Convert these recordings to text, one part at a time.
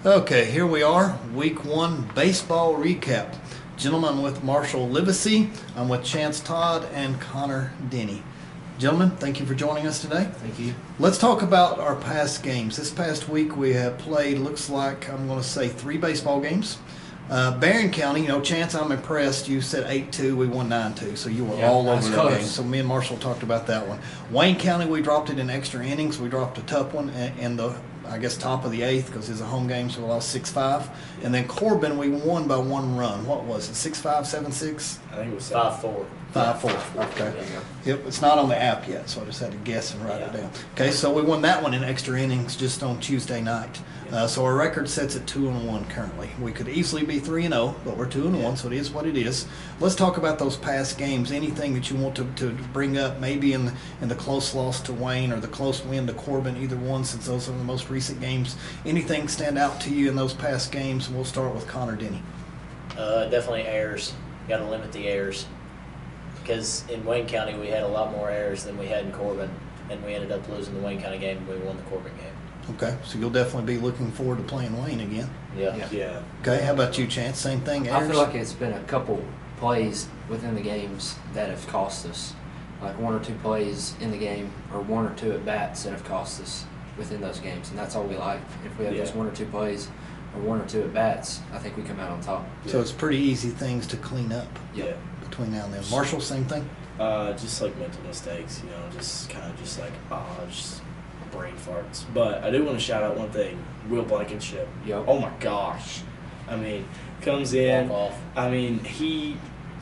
Okay, here we are, week one baseball recap. Gentlemen, I'm with Marshall Livesey. I'm with Chance Todd and Connor Denny. Gentlemen, thank you for joining us today. Thank you. Let's talk about our past games. This past week we have played, looks like, I'm going to say 3 baseball games. Barron County, Chance, I'm impressed. You said 8-2, we won 9-2, so you were all over that game. So me and Marshall talked about that one. Wayne County, we dropped it in extra innings. We dropped a tough one in the, I guess, top of the 8th because it's a home game, so we lost 6-5. And then Corbin, we won by 1 run. What was it, 6-5, 7-6? I think it was 5-4. 5-4. Okay. Yep, it's not on the app yet, so I just had to guess and write it down. Okay, so we won that one in extra innings just on Tuesday night. So our record sets at 2-1 currently. We could easily be 3-0, but we're 2-1, so it is what it is. Let's talk about those past games. Anything that you want to bring up, maybe in the close loss to Wayne or the close win to Corbin, either one, since those are the most recent games. Anything stand out to you in those past games? We'll start with Connor Denny. Definitely errors. Got to limit the errors. Because in Wayne County we had a lot more errors than we had in Corbin, and we ended up losing the Wayne County game and we won the Corbin game. Okay, so you'll definitely be looking forward to playing Wayne again. Yeah. Okay, how about you, Chance? Same thing, errors? I feel like it's been a couple plays within the games that have cost us. Like 1 or 2 plays in the game, or 1 or 2 at-bats that have cost us within those games, and that's all we like. If we have those 1 or 2 plays or 1 or 2 at-bats, I think we come out on top. So it's pretty easy things to clean up between now and then. Marshall, same thing? Just like mental mistakes, just kind of just brain farts. But I do want to shout out one thing, Will Blankenship. Yep. Oh my gosh. I mean, comes in. I mean, he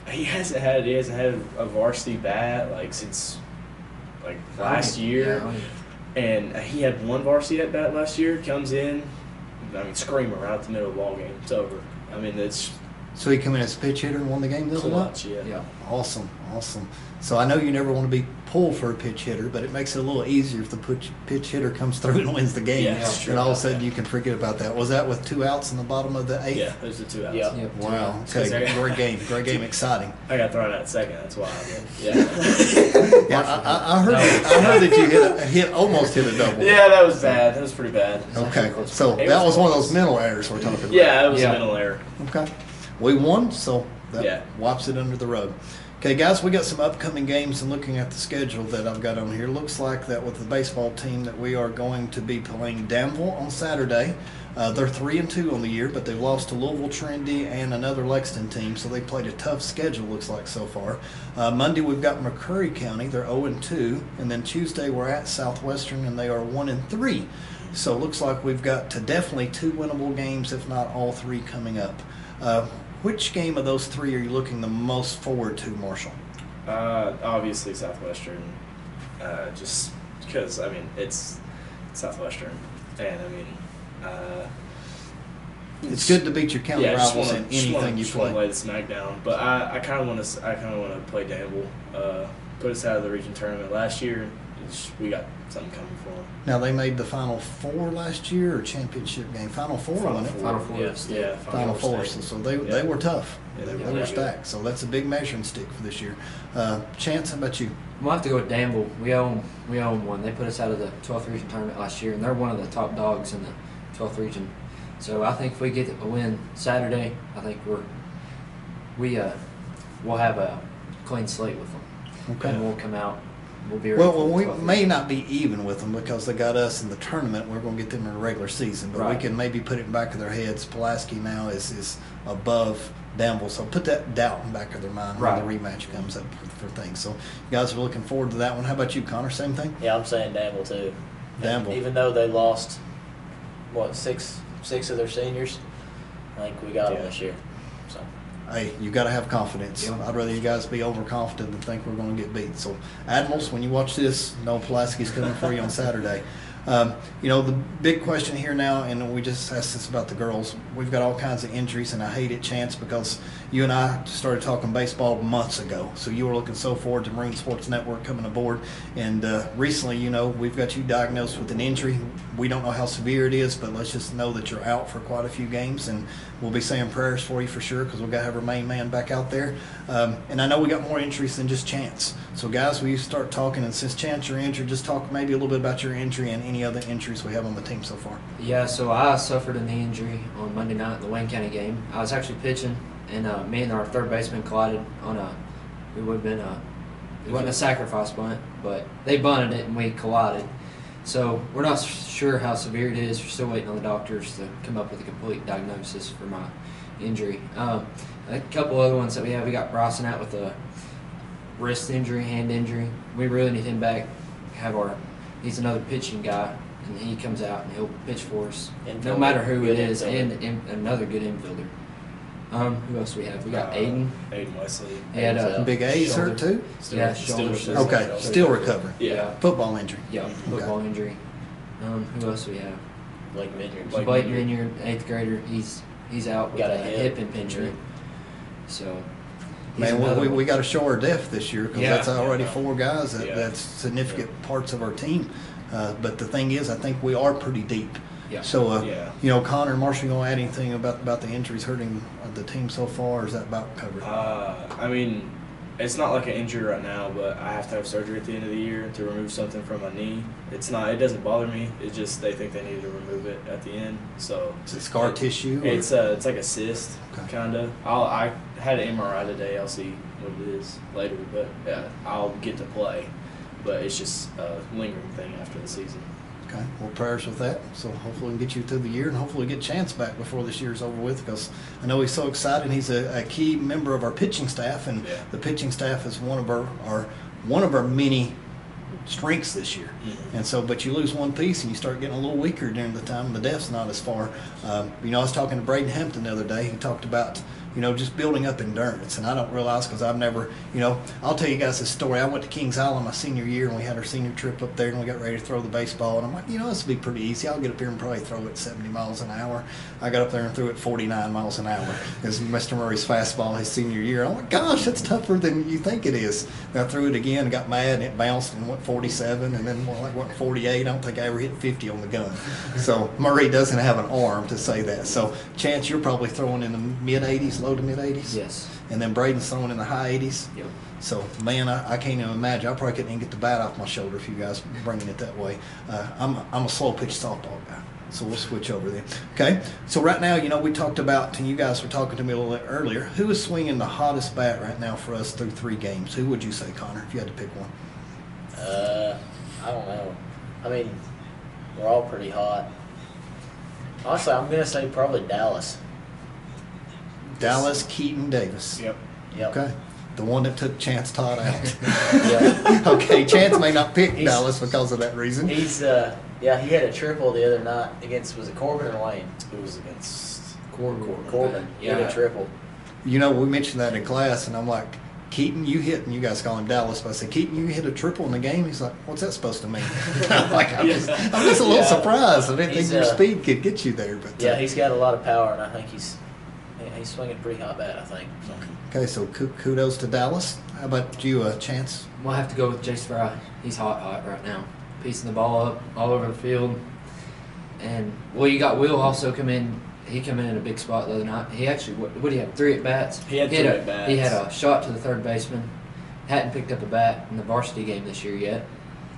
hasn't had a varsity bat since last year. And he had 1 varsity at bat last year. Comes in, screamer right out the middle of the ball game. It's over. So he came in as a pitch hitter and won the game the other night? Yeah. Awesome. So I know you never want to be pulled for a pitch hitter, but it makes it a little easier if the pitch hitter comes through and wins the game. Yeah, and all of a sudden you can forget about that. Was that with 2 outs in the bottom of the 8th? Yeah, those are 2 outs. Yep. Wow. Okay, great game, exciting. I got thrown out second, that's why I did. Yeah, I heard that you almost hit a double. Yeah, that was bad. That was pretty bad. Okay, so that was one of those mental errors we're talking about. Yeah, it was a mental error. Okay. We won, so that wipes it under the rug. Okay, guys, we got some upcoming games, and looking at the schedule that I've got on here, looks like that with the baseball team that we are going to be playing Danville on Saturday. They're 3-2 on the year, but they've lost to Louisville, Trinity, and another Lexington team, so they played a tough schedule, looks like, so far. Monday, we've got McCurry County. They're 0-2, and then Tuesday, we're at Southwestern, and they are 1-3. So it looks like we've got definitely 2 winnable games, if not all 3 coming up. Which game of those 3 are you looking the most forward to, Marshall? Obviously Southwestern, just because, it's Southwestern, and it's good to beat your county rivals in anything you play. Lay the smack down, but I kind of want to play Danville, put us out of the region tournament last year. We got something coming for them. Now, they made the Final Four last year, or championship game? Final Four, wasn't it? Final Four. Yeah. Final Four. So they were tough. Yeah, they were stacked. So that's a big measuring stick for this year. Chance, how about you? We'll have to go with Danville. We own one. They put us out of the 12th region tournament last year, and they're one of the top dogs in the 12th region. So I think if we get a win Saturday, I think we'll have a clean slate with them. Okay. And we'll come out. Well, we may not be even with them because they got us in the tournament. We're going to get them in the regular season, but we can maybe put it in the back of their heads. Pulaski now is above Danville, so put that doubt in the back of their mind when the rematch comes up for things. So you guys are looking forward to that one. How about you, Connor? Same thing? Yeah, I'm saying Danville too. Danville. Even though they lost, 6 of their seniors, I think we got them this year. So. Hey, you got to have confidence. Yeah. I'd rather you guys be overconfident than think we're going to get beat. So, Admirals, when you watch this, know Pulaski's coming for you on Saturday. The big question here now, and we just asked this about the girls, we've got all kinds of injuries, and I hate it, Chance, because you and I started talking baseball months ago. So you were looking so forward to Marine Sports Network coming aboard, and recently, we've got you diagnosed with an injury. We don't know how severe it is, but let's just know that you're out for quite a few games, and we'll be saying prayers for you for sure, because we've got to have our main man back out there. And I know we got more injuries than just Chance. So guys, we start talking, and since Chance, you're injured, just talk maybe a little bit about your injury and any other injuries we have on the team so far? Yeah, so I suffered a knee injury on Monday night in the Wayne County game. I was actually pitching, and me and our third baseman collided on it wasn't a sacrifice bunt, but they bunted it and we collided. So we're not sure how severe it is. We're still waiting on the doctors to come up with a complete diagnosis for my injury. A couple other ones that we have. We got Bryson out with a wrist injury, hand injury. We really need him back. He's another pitching guy, and he comes out and he'll pitch for us, no matter who it is, and another good infielder. Who else do we have? We got Aiden. Aiden Wesley. He had Big A's hurt too? Shoulder. Okay, still recovering. Yeah. Football injury. Yeah, football injury. Who else do we have? Blake Minyard. Blake Minyard, 8th grader. He's out with a hip impingement. So, man, we got to show our depth this year because that's already 4 guys that's significant parts of our team. But the thing is, I think we are pretty deep. Yeah. So, you know, Connor and Marshall, you want to add anything about the injuries hurting the team so far, or is that about covered? I mean, it's not like an injury right now, but I have to have surgery at the end of the year to remove something from my knee. It doesn't bother me. It's just they think they need to remove it at the end. So is it scar tissue? It's like a cyst, kind of. I had an MRI today. I'll see what it is later, but I'll get to play. But it's just a lingering thing after the season. Okay, well, prayers with that. So hopefully we can get you through the year and hopefully get Chance back before this year's over with, because I know he's so excited. He's a key member of our pitching staff, and the pitching staff is one of our many strengths this year. And so, but you lose one piece and you start getting a little weaker during the time, and the depth's not as far. You know, I was talking to Braden Hampton the other day. He talked about, you know, just building up endurance. And I don't realize, because I've never, you know, I'll tell you guys this story. I went to Kings Island my senior year, and we had our senior trip up there, and we got ready to throw the baseball. And I'm like, you know, this will be pretty easy. I'll get up here and probably throw it 70 miles an hour. I got up there and threw it 49 miles an hour. Because Mr. Murray's fastball his senior year. I'm like, gosh, that's tougher than you think it is. And I threw it again and got mad, and it bounced and went 47, and then went 48. I don't think I ever hit 50 on the gun. So Murray doesn't have an arm to say that. So Chance, you're probably throwing in the mid-80s, low to mid-80s? Yes. And then Braden's throwing in the high 80s? Yep. So, man, I can't even imagine. I probably couldn't even get the bat off my shoulder if you guys bringing it that way. I'm a slow pitch softball guy. So we'll switch over then. Okay, so right now, you know, we talked about, and you guys were talking to me a little bit earlier, who is swinging the hottest bat right now for us through 3 games? Who would you say, Connor, if you had to pick one? I don't know. I mean, we're all pretty hot. Honestly, I'm going to say probably Dallas. Dallas, Keaton, Davis. Yep. Okay. The one that took Chance Todd out. Yeah. Okay, Chance may not pick Dallas because of that reason. He's he had a triple the other night against, was it Corbin or Wayne? It was against Corbin. He had a triple. You know, we mentioned that in class, and I'm like, Keaton, you hit, and you guys call him Dallas, but I said, Keaton, you hit a triple in the game? He's like, what's that supposed to mean? I'm just a little surprised. I didn't think your speed could get you there. But yeah, he's got a lot of power, and I think he's swinging a pretty hot bat, I think. So. Okay, so kudos to Dallas. How about you, Chance? We'll have to go with Jace Fry. He's hot right now. Piecing the ball up all over the field. And, well, you got Will also come in. He came in a big spot the other night. He actually, what did he have, 3 at-bats? He had 3 at-bats. He had a shot to the third baseman. Hadn't picked up a bat in the varsity game this year yet.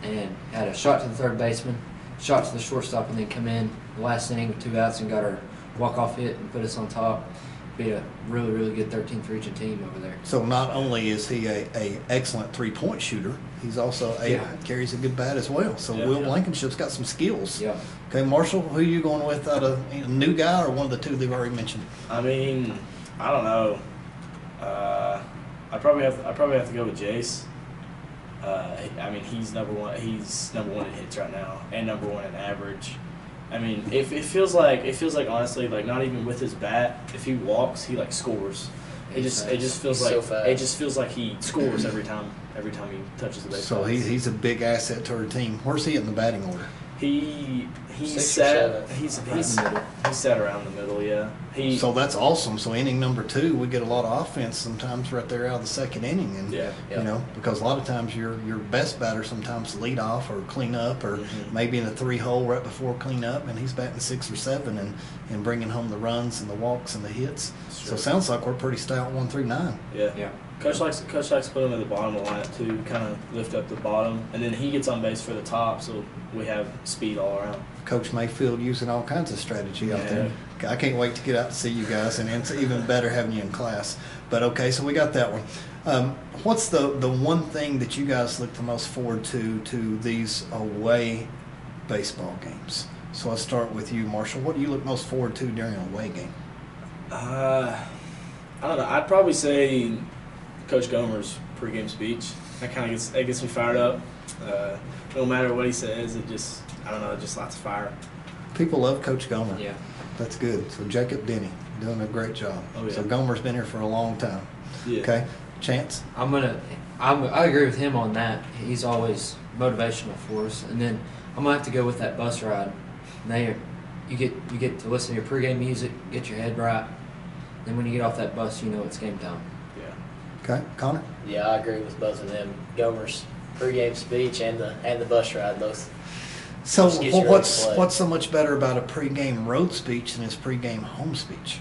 And had a shot to the third baseman, shot to the shortstop, and then come in the last inning with 2 outs and got our walk-off hit and put us on top. Be a really, really good 13th region team over there. So not only is he a excellent 3-point shooter, he's also carries a good bat as well. So Will Blankenship's got some skills. Yeah. Okay, Marshall, who are you going with out of a new guy or one of the 2 they've already mentioned? I mean, I don't know. I probably have to go with Jace. I mean, he's number one. He's number 1 in hits right now, and number 1 in average. I mean, it feels like honestly, like, not even with his bat, if he walks, he like scores. It just feels like he scores every time he touches the baseball. So he's a big asset to our team. Where's he in the batting order? He's sat around the middle, yeah. So that's awesome. So inning number 2, we get a lot of offense sometimes right there out of the second inning, and you know, because a lot of times your best batter sometimes lead off or clean up, or maybe in a 3-hole right before clean up, and he's batting 6 or 7 and bringing home the runs and the walks and the hits. So it sounds like we're pretty stout 1 through 9. Yeah. Coach likes to put him at the bottom of the lineup too, kind of lift up the bottom, and then he gets on base for the top, so we have speed all around. Coach Mayfield using all kinds of strategy out there. I can't wait to get out to see you guys, and it's even better having you in class. But okay, so we got that one. What's the one thing that you guys look the most forward to these away baseball games? So I'll start with you, Marshall. What do you look most forward to during an away game? I don't know. I'd probably say Coach Gomer's pregame speech. That gets me fired up. No matter what he says, it just lights a fire. People love Coach Gomer. Yeah. That's good. So Jacob Denny doing a great job. Oh, yeah. So Gomer's been here for a long time. Yeah. Okay, Chance. I agree with him on that. He's always motivational for us. And then I'm gonna have to go with that bus ride. Now you get to listen to your pregame music, get your head right. Then when you get off that bus, you know it's game time. Yeah. Okay, Connor. Yeah, I agree with both of them. Gomer's pregame speech and the bus ride both. So Just gets you ready to play. what's so much better about a pregame road speech than his pregame home speech?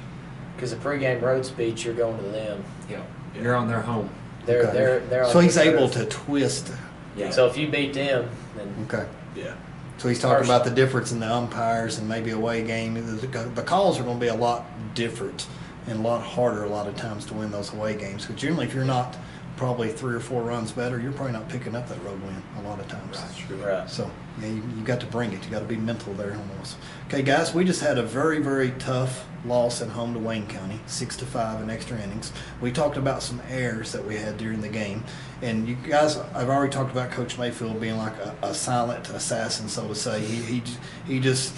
Because a pregame road speech, you're going to them. Yeah. You're on their home. They're Okay. they're on So he's their able turf. to twist. Yeah. So if you beat them, then Okay. Yeah. So he's talking about the difference in the umpires and maybe away game. The calls are going to be a lot different and a lot harder a lot of times to win those away games. Because generally, if you're not probably 3 or 4 runs better, you're probably not picking up that road win a lot of times. right. So yeah, you got to bring it. You got to be mental there almost. Okay, guys, we just had a very, very tough loss at home to Wayne County, 6-5 in extra innings. We talked about some errors that we had during the game, and you guys, I've already talked about Coach Mayfield being like a silent assassin, so to say. He just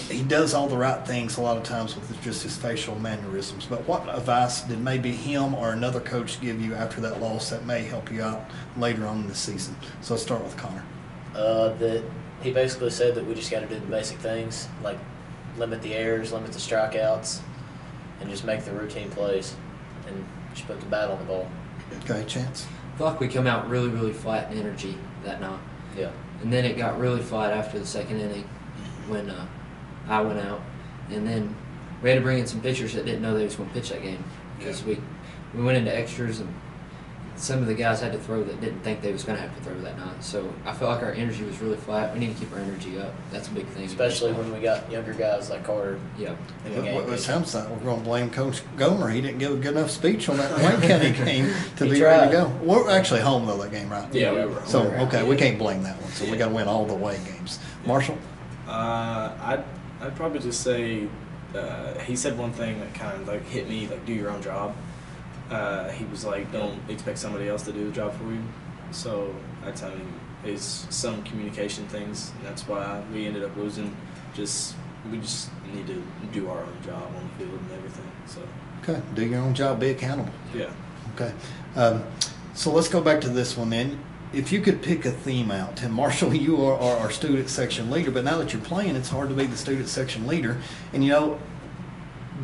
he does all the right things a lot of times with just his facial mannerisms. But what advice did maybe him or another coach give you after that loss that may help you out later on in the season? So let's start with Connor. That he basically said that we just got to do the basic things, like limit the errors, limit the strikeouts, and just make the routine plays, and just put the bat on the ball. Okay, Chance. I feel like we come out really, really flat in energy that night. Yeah. And then it got really flat after the second inning when I went out. And then we had to bring in some pitchers that didn't know they was going to pitch that game because we went into extras and some of the guys had to throw that didn't think they was going to have to throw that night. So I felt like our energy was really flat. We need to keep our energy up. That's a big thing. Especially when we got younger guys like Carter. Yeah. In the game. What sounds like we're going to blame Coach Gomer. He didn't give a good enough speech on that Wayne County game to He be tried. ready to go. We're actually home though that game, right? Yeah, we were. So we were. okay, we can't blame that one. So we got to win all the away games. Marshall. I'd probably just say he said one thing that kind of like hit me, like do your own job. He was like, don't expect somebody else to do the job for you. So I tell him it's some communication things, and that's why we ended up losing. We just need to do our own job on the field and everything. So Okay, do your own job, be accountable. yeah. Okay, so let's go back to this one then. If you could pick a theme out, and Marshall, you are our student section leader, but now that you're playing, it's hard to be the student section leader. And you know,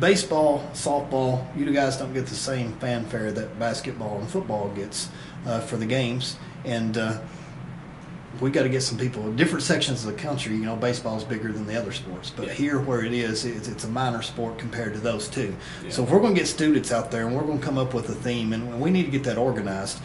baseball, softball, you guys don't get the same fanfare that basketball and football gets for the games. And we got to get some people in different sections of the country. You know, baseball is bigger than the other sports, but here where it is, it's a minor sport compared to those two. Yeah. So if we're going to get students out there and we're going to come up with a theme, and we need to get that organized,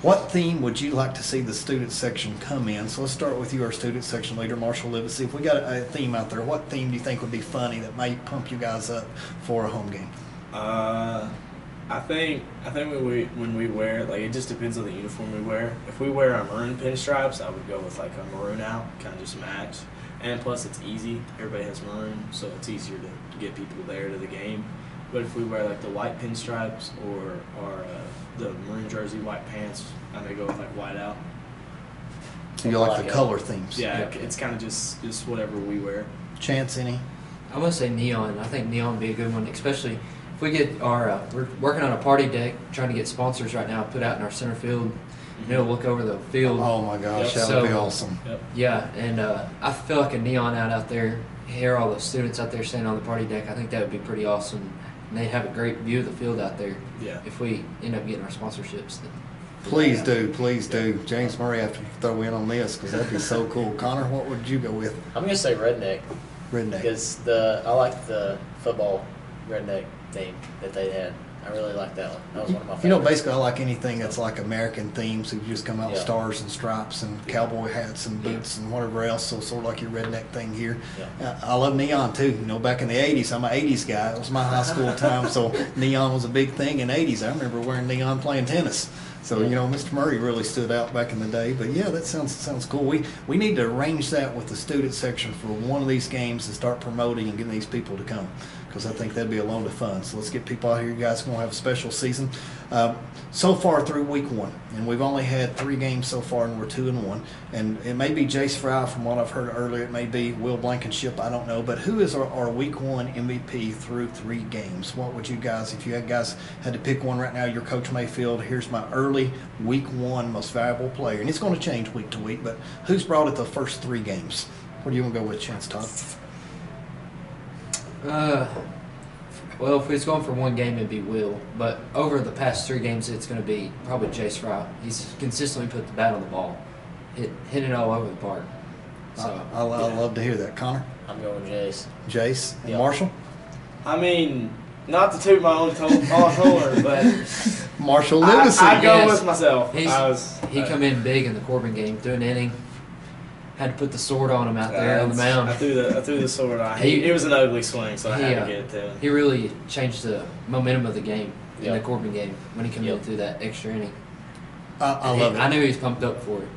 what theme would you like to see the student section come in? So let's start with you, our student section leader, Marshall Livesey. If we got a theme out there, what theme do you think would be funny that may pump you guys up for a home game? I think when we wear, like, it just depends on the uniform we wear. If we wear our maroon pinstripes, I would go with like a maroon out, kind of just match. And plus it's easy. Everybody has maroon, so it's easier to get people there to the game. But if we wear like the white pinstripes or the maroon jersey, white pants, I may go with like white out. So you like the color themes? Yeah, it's kind of just whatever we wear. Chance, any? I'm going to say neon. I think neon would be a good one, especially if we get our we're working on a party deck, trying to get sponsors right now, put out in our center field. You know, look over the field. Oh my gosh, Yep. that would be So- awesome. Yep. Yeah, and I feel like a neon out there, hear all the students out there standing on the party deck, I think that would be pretty awesome. And they'd have a great view of the field out there. Yeah. If we end up getting our sponsorships. Then Please do, please do. James Murray, have to throw in on this because that'd be so cool. Connor, what would you go with? I'm gonna say redneck Redneck. because I like the football redneck theme that they had. I really like that one. That was one of my favorites. You know, basically, I like anything that's like American themes. So you just come out with Yeah. stars and stripes and cowboy hats and boots and whatever else. So sort of like your redneck thing here. Yeah. I love neon too. You know, back in the '80s, I'm an '80s guy. It was my high school time, so neon was a big thing in '80s. I remember wearing neon playing tennis. So, you know, Mr. Murray really stood out back in the day. But, yeah, that sounds cool. We need to arrange that with the student section for one of these games and start promoting and getting these people to come, because I think that'd be a load of fun. So let's get people out here. You guys are going to have a special season. So far through week 1, and we've only had 3 games so far, and we're 2-1. And it may be Jace Fry from what I've heard earlier. It may be Will Blankenship. I don't know. But who is our week 1 MVP through 3 games? What would you guys, if you guys had to pick one right now, you're Coach Mayfield, here's my early week 1 most valuable player. And it's going to change week to week, but who's brought it the first 3 games? What do you want to go with, Chance Todd? Well, if he's going for one game, it'd be Will. But over the past 3 games, it's going to be probably Jace Fry. He's consistently put the bat on the ball, hit it all over the park. So I love to hear that. Connor? I'm going with Jace. Jace? And Yep. Marshall? I mean, not to toot my own horn, but Marshall Livesey. I go Yes. with myself. He come in big in the Corbin game, threw an inning, had to put the sword on him out there on the mound. I threw the sword on. He- It was an ugly swing, so I had to get it to him. He really changed the momentum of the game in Yep. the Corbin game when he came in through that extra inning. I love it. I knew he was pumped up for it.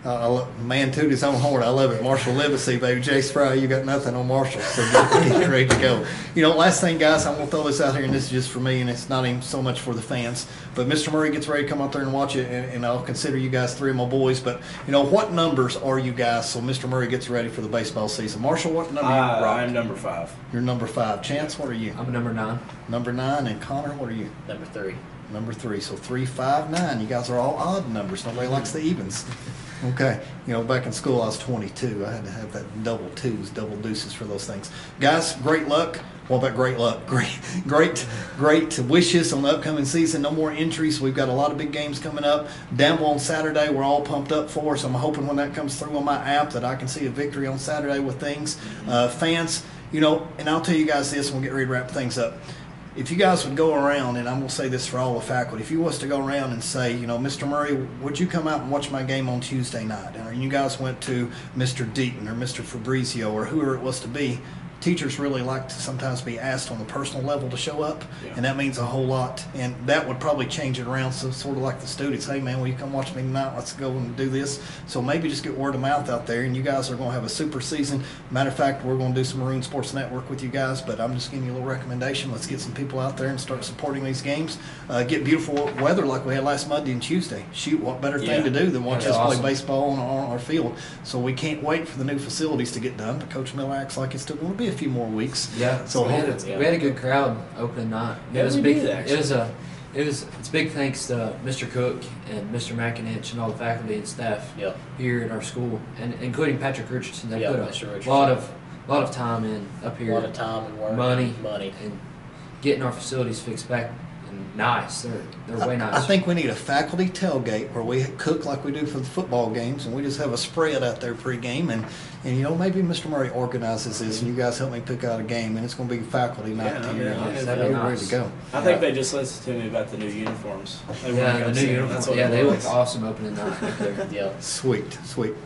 Yeah. Man toot his own horn. I love it. Marshall Livesey, baby. Jace Fry, you got nothing on Marshall. So get ready to go. You know, last thing, guys, I'm going to throw this out here, and this is just for me, and it's not even so much for the fans. But Mr. Murray gets ready to come out there and watch it, and I'll consider you guys 3 of my boys. But, you know, what numbers are you guys so Mr. Murray gets ready for the baseball season? Marshall, what number you rock? I'm number 5. You're number 5. Chance, what are you? I'm a number 9. Number 9. And Connor, what are you? Number 3. Number 3. So 3, 5, 9. You guys are all odd numbers. Nobody likes the evens. Okay. You know, back in school I was 22. I had to have that double 2s, double deuces for those things. Guys, great luck. What about great luck? Great wishes on the upcoming season. No more injuries. We've got a lot of big games coming up. Danville on Saturday, we're all pumped up for. So I'm hoping when that comes through on my app that I can see a victory on Saturday with things. Fans, you know, and I'll tell you guys this and we'll get ready to wrap things up. If you guys would go around, and I'm going to say this for all the faculty, if you was to go around and say, you know, Mr. Murray, would you come out and watch my game on Tuesday night? Or you guys went to Mr. Deaton or Mr. Fabrizio or whoever it was to be, teachers really like to sometimes be asked on the personal level to show up, and that means a whole lot. And that would probably change it around, so sort of like the students, hey man, will you come watch me tonight? Let's go and do this. So maybe just get word of mouth out there, and you guys are going to have a super season. Matter of fact, we're going to do some Maroon Sports Network with you guys, but I'm just giving you a little recommendation. Let's get some people out there and start supporting these games. Get beautiful weather like we had last Monday and Tuesday. Shoot, what better thing to do than watch us play baseball on our field? So we can't wait for the new facilities to get done, but Coach Miller acts like it's still going to be a few more weeks. Yeah. So we had a good crowd opening night. Yeah, It's big thanks to Mr. Cook and Mr. McInich and all the faculty and staff here at our school, and including Patrick Richardson. They put a lot of time in up here. A lot of time and work. Money. And getting our facilities fixed back and nice. They're way nice. I think we need a faculty tailgate where we cook like we do for the football games, and we just have a spread out there pregame, and you know, maybe Mr. Murray organizes this, and you guys help me pick out a game, and it's going to be faculty night here. That'd be ready nice. to go. I think they just listened to me about the new uniforms. The new uniforms. Yeah, they look awesome opening night up there. Sweet.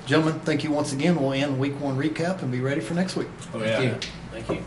Gentlemen, thank you once again. We'll end week 1 recap and be ready for next week. Oh, yeah. Thank you. thank you.